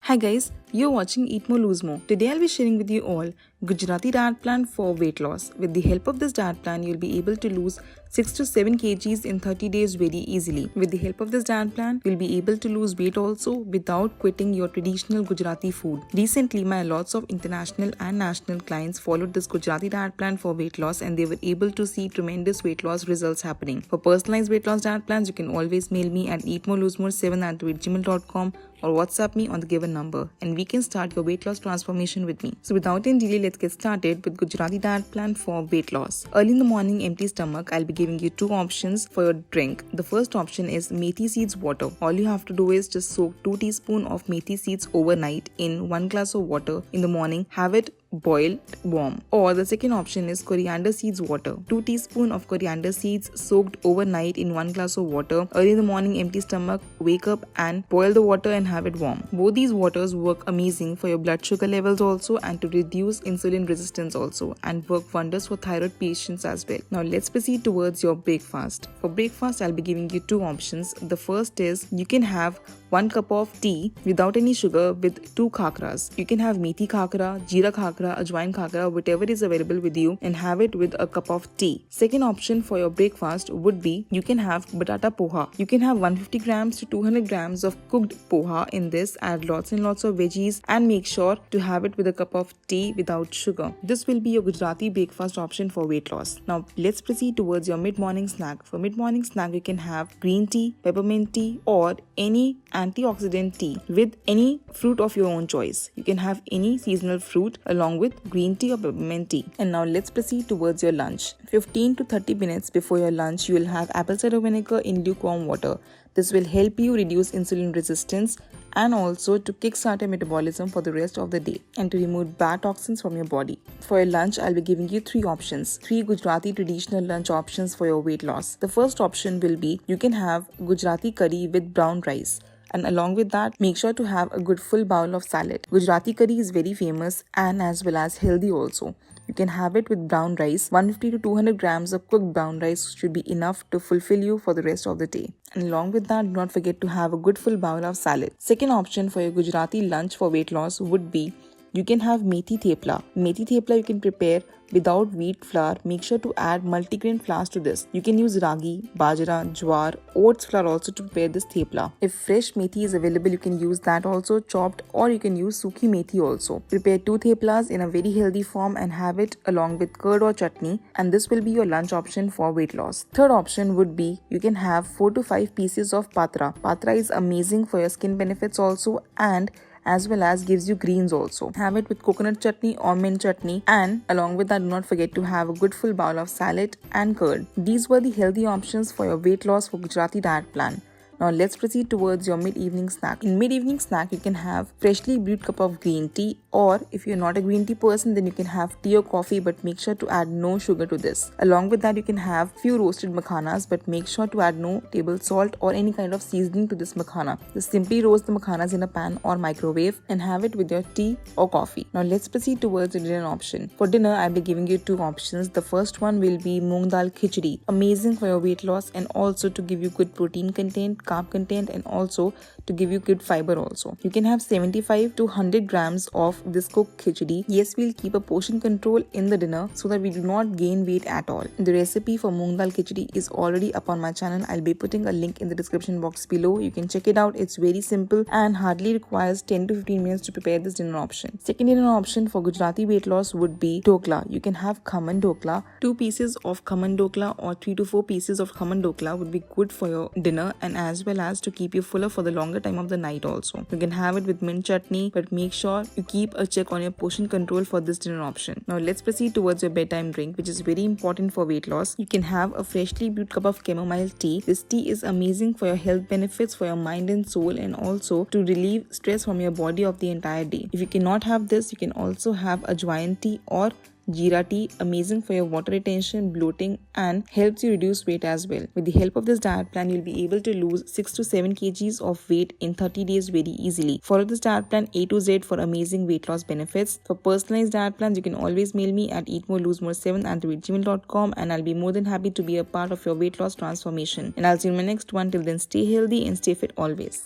Hi guys, you're watching Eat More Lose More. Today I'll be sharing with you all Gujarati diet plan for weight loss. With the help of this diet plan, you'll be able to lose 6 to 7 kgs in 30 days very easily. With the help of this diet plan, you'll be able to lose weight also without quitting your traditional Gujarati food. Recently, my lots of international and national clients followed this Gujarati diet plan for weight loss and they were able to see tremendous weight loss results happening. For personalized weight loss diet plans, you can always mail me at eatmorelosemore7@gmail.com or WhatsApp me on the given number and we can start your weight loss transformation with me. So without any delay, let's get started with Gujarati diet plan for weight loss. Early in the morning, empty stomach, I'll be giving you 2 options for your drink. The first option is methi seeds water. All you have to do is just soak 2 teaspoons of methi seeds overnight in 1 glass of water in the morning. Have it boiled warm. Or the second option is coriander seeds water. 2 teaspoons of coriander seeds soaked overnight in 1 glass of water. Early in the morning, empty stomach, wake up and boil the water and have it warm. Both these waters work amazing for your blood sugar levels also and to reduce insulin resistance also and work wonders for thyroid patients as well. Now let's proceed towards your breakfast. For breakfast, I'll be giving you 2 options. The first is you can have 1 cup of tea without any sugar with 2 khakras. You can have methi khakra, jeera khakra, ajwain khakra, whatever is available with you and have it with a cup of tea. Second option for your breakfast would be you can have batata poha. You can have 150 grams to 200 grams of cooked poha in this. Add lots and lots of veggies and make sure to have it with a cup of tea without sugar. This will be your Gujarati breakfast option for weight loss. Now let's proceed towards your mid-morning snack. For mid-morning snack, you can have green tea, peppermint tea or any antioxidant tea with any fruit of your own choice. You can have any seasonal fruit along with green tea or peppermint tea. And now let's proceed towards your lunch. 15 to 30 minutes before your lunch, you will have apple cider vinegar in lukewarm water. This will help you reduce insulin resistance and also to kickstart your metabolism for the rest of the day and to remove bad toxins from your body. For your lunch, I'll be giving you 3 options. 3 Gujarati traditional lunch options for your weight loss. The first option will be you can have Gujarati curry with brown rice. And along with that, make sure to have a good full bowl of salad. Gujarati curry is very famous and as well as healthy also. You can have it with brown rice. 150 to 200 grams of cooked brown rice should be enough to fulfill you for the rest of the day. And along with that, do not forget to have a good full bowl of salad. Second option for your Gujarati lunch for weight loss would be you can have methi thepla. Methi thepla you can prepare without wheat flour. Make sure to add multigrain flours to this. You can use ragi, bajra, jowar, oats flour also to prepare this thepla. If fresh methi is available, you can use that also chopped or you can use sukhi methi also. Prepare 2 theplas in a very healthy form and have it along with curd or chutney and this will be your lunch option for weight loss. Third option would be you can have 4 to 5 pieces of patra. Patra is amazing for your skin benefits also and as well as gives you greens also. Have it with coconut chutney or mint chutney and along with that, do not forget to have a good full bowl of salad and curd. These were the healthy options for your weight loss for Gujarati diet plan. Now let's proceed towards your mid-evening snack. In mid-evening snack, you can have freshly brewed cup of green tea or if you're not a green tea person, then you can have tea or coffee but make sure to add no sugar to this. Along with that, you can have few roasted makhanas but make sure to add no table salt or any kind of seasoning to this makhana. Just simply roast the makhanas in a pan or microwave and have it with your tea or coffee. Now let's proceed towards the dinner option. For dinner, I'll be giving you 2 options. The first one will be moong dal khichdi. Amazing for your weight loss and also to give you good protein content, carb content and also to give you good fiber also. You can have 75 to 100 grams of this cooked khichdi. Yes, we'll keep a portion control in the dinner so that we do not gain weight at all. The recipe for moong dal khichdi is already up on my channel. I'll be putting a link in the description box below. You can check it out. It's very simple and hardly requires 10 to 15 minutes to prepare this dinner option. Second dinner option for Gujarati weight loss would be dokla. You can have khaman dokla. 2 pieces of khaman dokla or 3 to 4 pieces of khaman dokla would be good for your dinner and as well as to keep you fuller for the longer time of the night also. You can have it with mint chutney but make sure you keep a check on your portion control for this dinner option. Now let's proceed towards your bedtime drink which is very important for weight loss. You can have a freshly brewed cup of chamomile tea. This tea is amazing for your health benefits, for your mind and soul and also to relieve stress from your body of the entire day. If you cannot have this, you can also have ajwain tea or Jeera tea, amazing for your water retention, bloating and helps you reduce weight as well. With the help of this diet plan, you'll be able to lose 6 to 7 kgs of weight in 30 days very easily. Follow this diet plan A to Z for amazing weight loss benefits. For personalized diet plans, you can always mail me at eatmorelosemore7@gmail.com and I'll be more than happy to be a part of your weight loss transformation. And I'll see you in my next one. Till then, stay healthy and stay fit always.